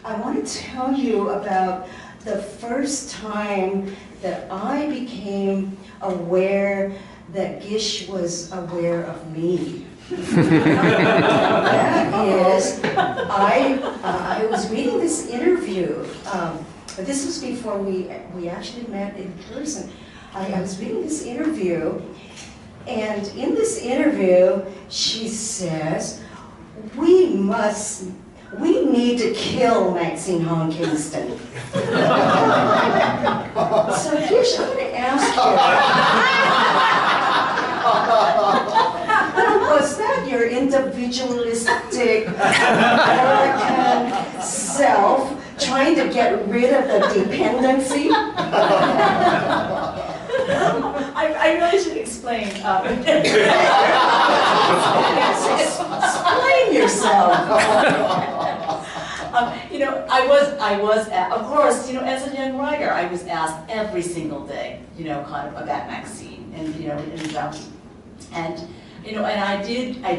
I want to tell you about the first time that I became aware that Gish was aware of me. That is, I was reading this interview, but this was before we actually met in person. I was reading this interview, and in this interview, she says, we need to kill Maxine Hong Kingston. So Gish, I'm going to ask you, was that your individualistic American self trying to get rid of the dependency? I really should explain. Explain yourself. I was, of course, as a young writer, I was asked every single day, kind of about Maxine, and and I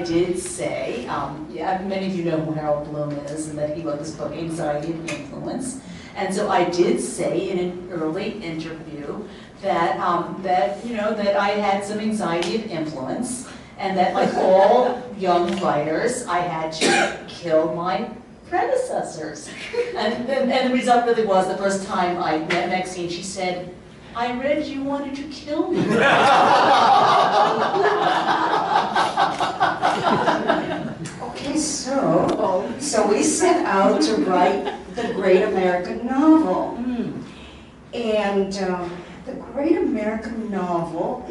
did say, many of you know who Harold Bloom is, and that he wrote this book, Anxiety and Influence, and so I did say in an early interview that that I had some anxiety of influence, and that, like all young writers, I had to kill my predecessors. And the result really was, the first time I met Maxine, she said, I read you wanted to kill me. Okay, so we set out to write the great American novel. And the great American novel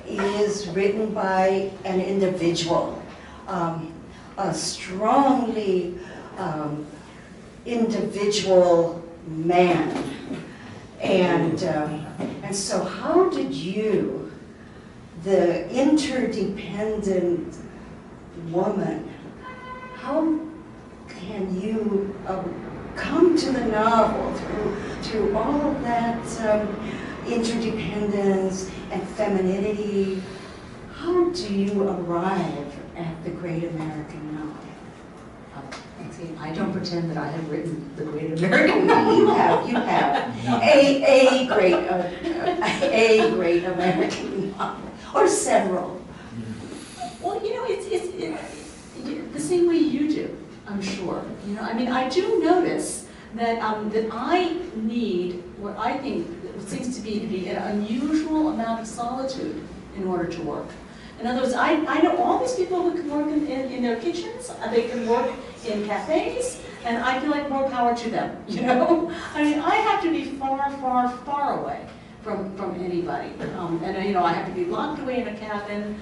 is written by an individual, a strongly individual man. And so how did you, the interdependent woman, how can you come to the novel through all of that interdependence and femininity? How do you arrive at the great American novel? I don't pretend that I have written the great American novel. You have. A great American novel, or several. Well, it's the same way you do, I'm sure. I do notice that that I need what I think seems to be an unusual amount of solitude in order to work. In other words, I know all these people who can work in their kitchens, they can work in cafes, and I feel like more power to them, I have to be far, far, far away from anybody. And I have to be locked away in a cabin,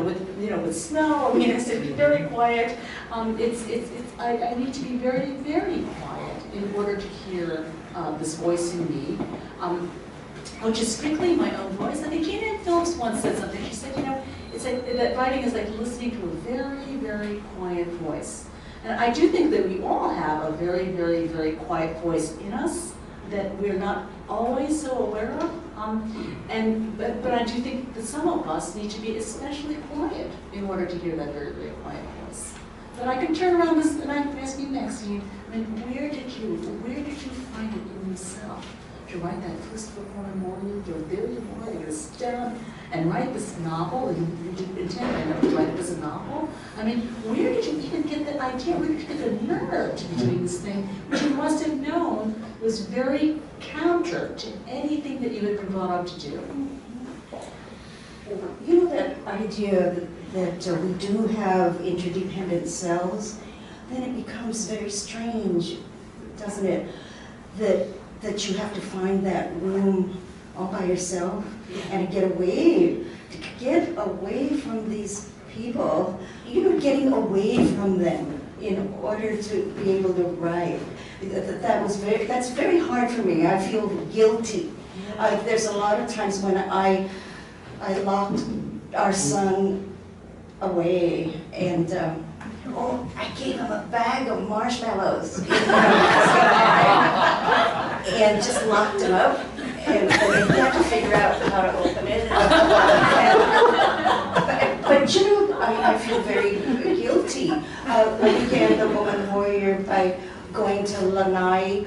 with snow. It has to be very quiet. I need to be very, very quiet in order to hear this voice in me, which is strictly my own voice. I think Gina Phillips once said something. She said, it's like that writing is like listening to a very, very quiet voice. And I do think that we all have a very, very, very quiet voice in us that we're not always so aware of. But I do think that some of us need to be especially quiet in order to hear that very, very quiet voice. But I can turn around this and I can ask you, Maxine, where did you find it in yourself to write that first book one morning? There you are, you're going to sit down and write this novel, and you didn't intend to write it as a novel. Where did you even get that idea? Where did you get the nerve to be doing this thing, which you must have known was very counter to anything that you had been brought up to do? That idea that we do have interdependent selves, then it becomes very strange, doesn't it? That you have to find that room all by yourself and get away from these people, getting away from them in order to be able to write. That's very hard for me. I feel guilty. There's a lot of times when I locked our son away, and I gave him a bag of marshmallows and just locked him up, and he had to figure out how to open it. But I feel very guilty. I began The Woman Warrior by going to Lanai,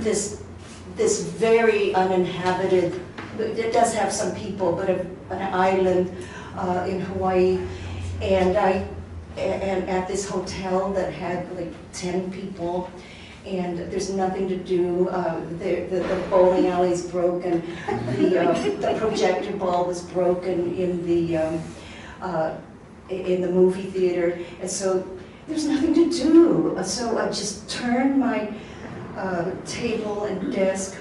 this very uninhabited, it does have some people, but an island in Hawaii, and at this hotel that had like 10 people, and there's nothing to do. The bowling alley's broken. The projector ball was broken in the movie theater, and so there's nothing to do. So I just turned my table and desk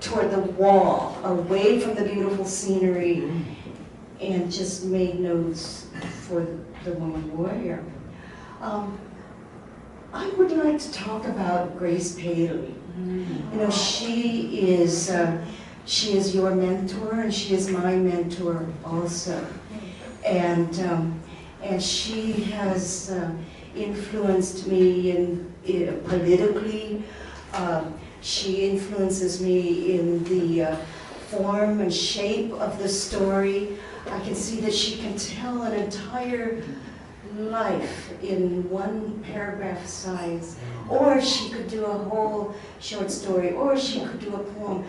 toward the wall, away from the beautiful scenery, and just made notes for the woman warrior. I would like to talk about Grace Paley. You know, she is your mentor, and she is my mentor also. And she has influenced me in politically. She influences me in the form and shape of the story. I can see that she can tell an entire life in one paragraph size, or she could do a whole short story, or she could do a poem.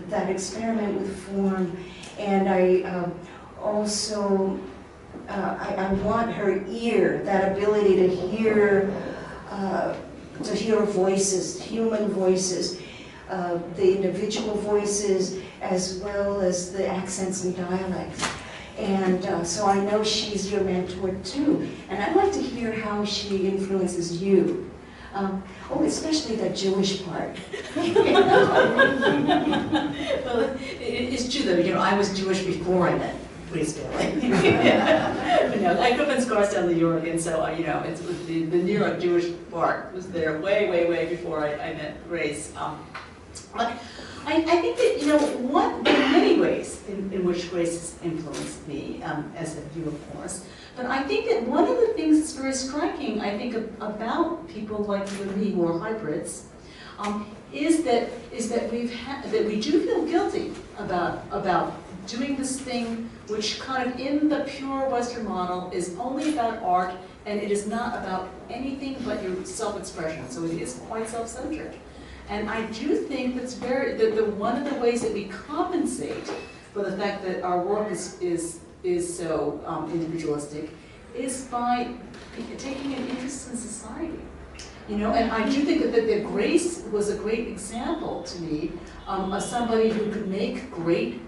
That experiment with form. And I also I want her ear, that ability to hear voices, human voices, the individual voices, as well as the accents and dialects. And so I know she's your mentor too. And I'd like to hear how she influences you. Especially that Jewish part. Well, it's true though, you know, I was Jewish before I met Grace Paley. You know, I grew up in Scarsdale, New York, and so, you know, it's the New York Jewish part was there way, way, way before I met Grace. But I think that, you know, there are many ways in which Grace has influenced me, as have you, of course. But I think that one of the things that's very striking, I think, about people like you and me who are hybrids, is that we do feel guilty about doing this thing, which kind of in the pure Western model is only about art, and it is not about anything but your self-expression. So it is quite self-centered. And I do think that's one of the ways that we compensate for the fact that our work is so individualistic is by taking an interest in society. You know, and I do think that Grace was a great example to me of somebody who could make great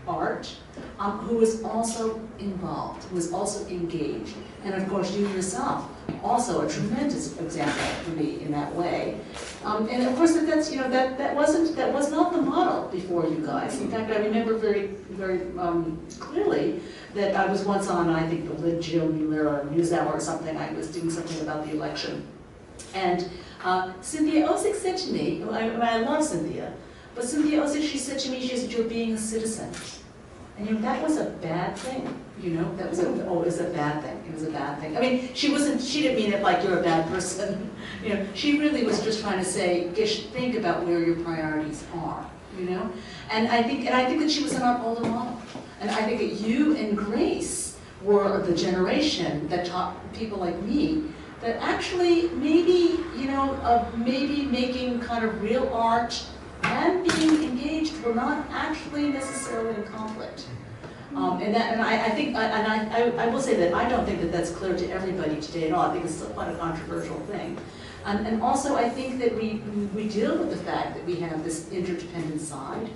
art, who was also involved, who was also engaged. And of course, you yourself, also a tremendous example for me in that way. And of course, that was not the model before you guys. In fact, I remember very, very clearly that I was once on, I think, the Lid Jill Mueller NewsHour or something. I was doing something about the election. And Cynthia Ozick said to me, I love Cynthia, but Cynthia Ozick, she said to me, she said, "You're being a citizen." And you know, that was a bad thing. You know, it was a bad thing. It was a bad thing. I mean, she didn't mean it like you're a bad person. You know, she really was just trying to say, Gish, think about where your priorities are. You know, and I think that she was an art role model. And I think that you and Grace were the generation that taught people like me that actually maybe, you know, maybe making kind of real art and being engaged were not actually necessarily in conflict. I will say that I don't think that that's clear to everybody today at all. I think it's still quite a controversial thing. And also I think that we deal with the fact that we have this interdependent side,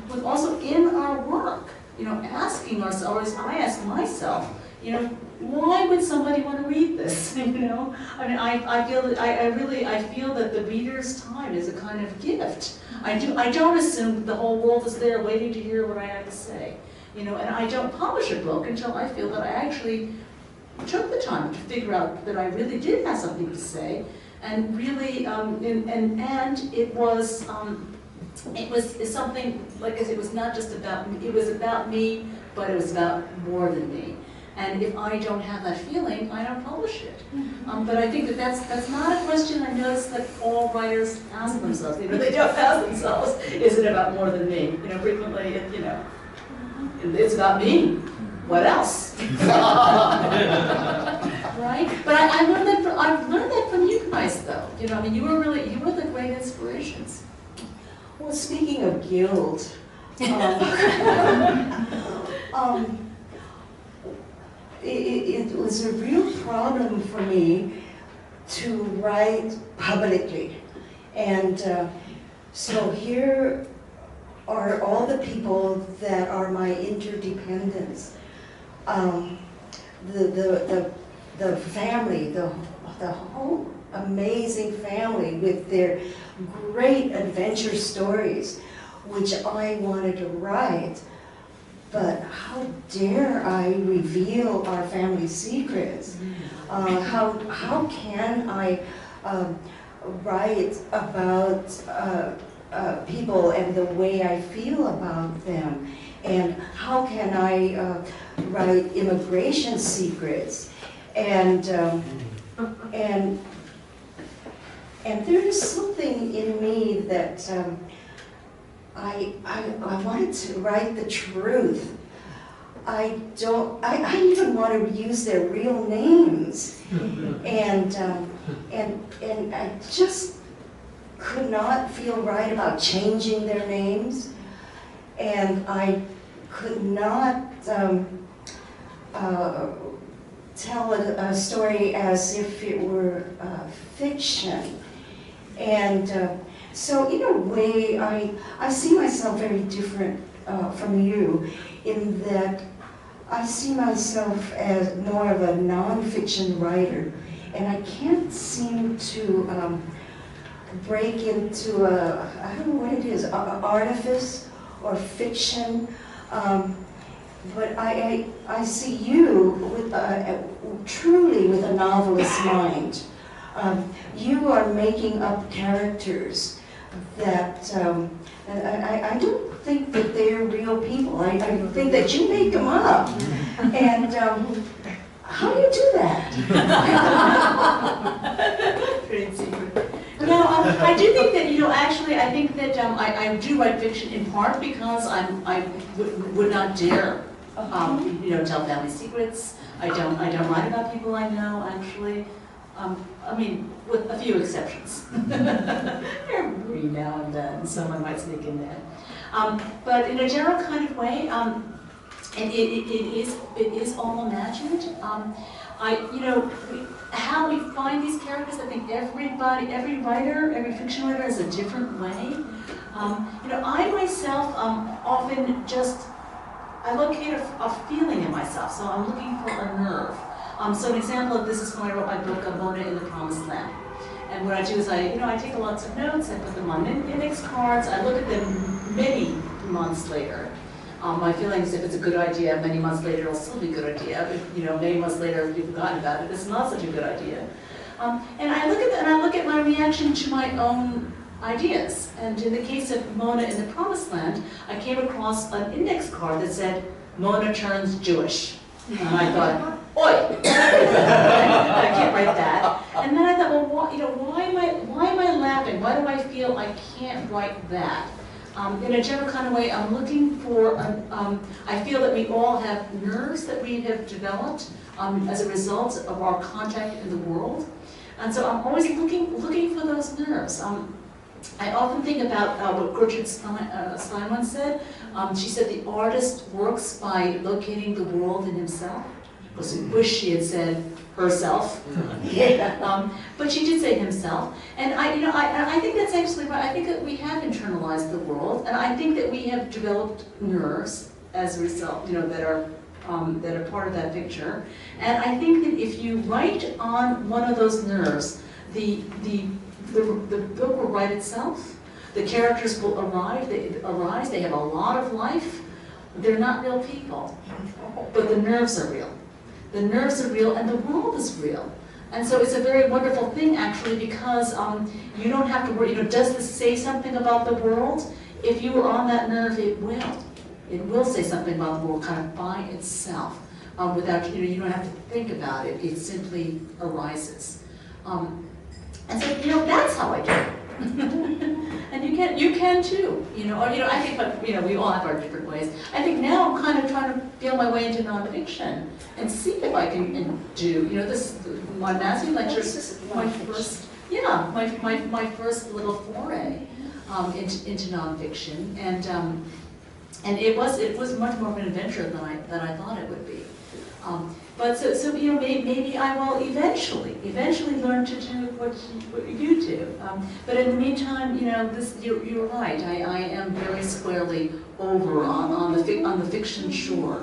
with also in our work, you know, asking ourselves, I ask myself, you know, why would somebody want to read this? You know, I mean, I feel that the reader's time is a kind of gift. I don't assume that the whole world is there waiting to hear what I have to say. You know, and I don't publish a book until I feel that I actually took the time to figure out that I really did have something to say, and really, it was something like it was not just about me. It was about me, but it was about more than me. And if I don't have that feeling, I don't publish it. But I think that that's not a question I notice that all writers ask themselves. They really don't ask themselves, is it about more than me? You know, frequently, you know, it's about me. What else? Right? But I've learned that from you guys, though. You You know, I mean, you were the great inspirations. Well, speaking of guilt, it was a real problem for me to write publicly. And so here are all the people that are my interdependents. The family, the whole amazing family with their great adventure stories, which I wanted to write. But how dare I reveal our family secrets? How can I write about people and the way I feel about them? And how can I write immigration secrets? And there is something in me that I wanted to write the truth. I even want to use their real names, and I just could not feel right about changing their names, and I could not tell a story as if it were fiction. And so in a way, I see myself very different from you in that I see myself as more of a non-fiction writer, and I can't seem to break into I don't know what it is, artifice or fiction. But I see you with truly with a novelist's mind. You are making up characters that I don't think that they're real people. I think that you make them up. And how do you do that? Great secret. No, I do think that, actually, I think that I do write fiction in part because I would not dare, tell family secrets. I don't write about people I know, actually. I mean, with a few exceptions. Every now and then, someone might sneak in there. But in a general kind of way, and it is all imagined. How we find these characters, I think every writer, every fiction writer has a different way. I myself often I locate a feeling in myself, so I'm looking for a nerve. So an example of this is when I wrote my book, Mona in the Promised Land. And what I do is I take lots of notes, I put them on index cards, I look at them many months later. My feeling is if it's a good idea, many months later it'll still be a good idea. If, many months later you've forgotten about it, it's not such a good idea. And I look at that, and I look at my reaction to my own ideas. And in the case of Mona in the Promised Land, I came across an index card that said, Mona turns Jewish. And I thought, oi! I can't write that. And then I thought, well, why am I laughing? Why do I feel I can't write that? In a general kind of way, I'm looking for, I feel that we all have nerves that we have developed as a result of our contact in the world. And so I'm always looking for those nerves. I often think about what Gertrude Stein once said. She said the artist works by locating the world in himself. I wish she had said herself, but she did say himself. And I think that's actually right. I think that we have internalized the world, and I think that we have developed nerves as a result, that are part of that picture. And I think that if you write on one of those nerves, the book will write itself. The characters will arise. They have a lot of life. They're not real people, but the nerves are real. The nerves are real, and the world is real. And so it's a very wonderful thing, actually, because you don't have to worry, does this say something about the world? If you were on that nerve, it will. It will say something about the world kind of by itself, without, you don't have to think about it. It simply arises. And so, that's how I do it. And you can too, I think, we all have our different ways. I think now I'm kind of trying to feel my way into nonfiction and see if I can do, this, my Maxine lecture, my first Yeah, my first little foray into nonfiction, and it was much more of an adventure than I thought it would be. But so you know, maybe I will eventually learn to do what you do. But in the meantime, you know, you're right. I am very squarely over on the fiction shore.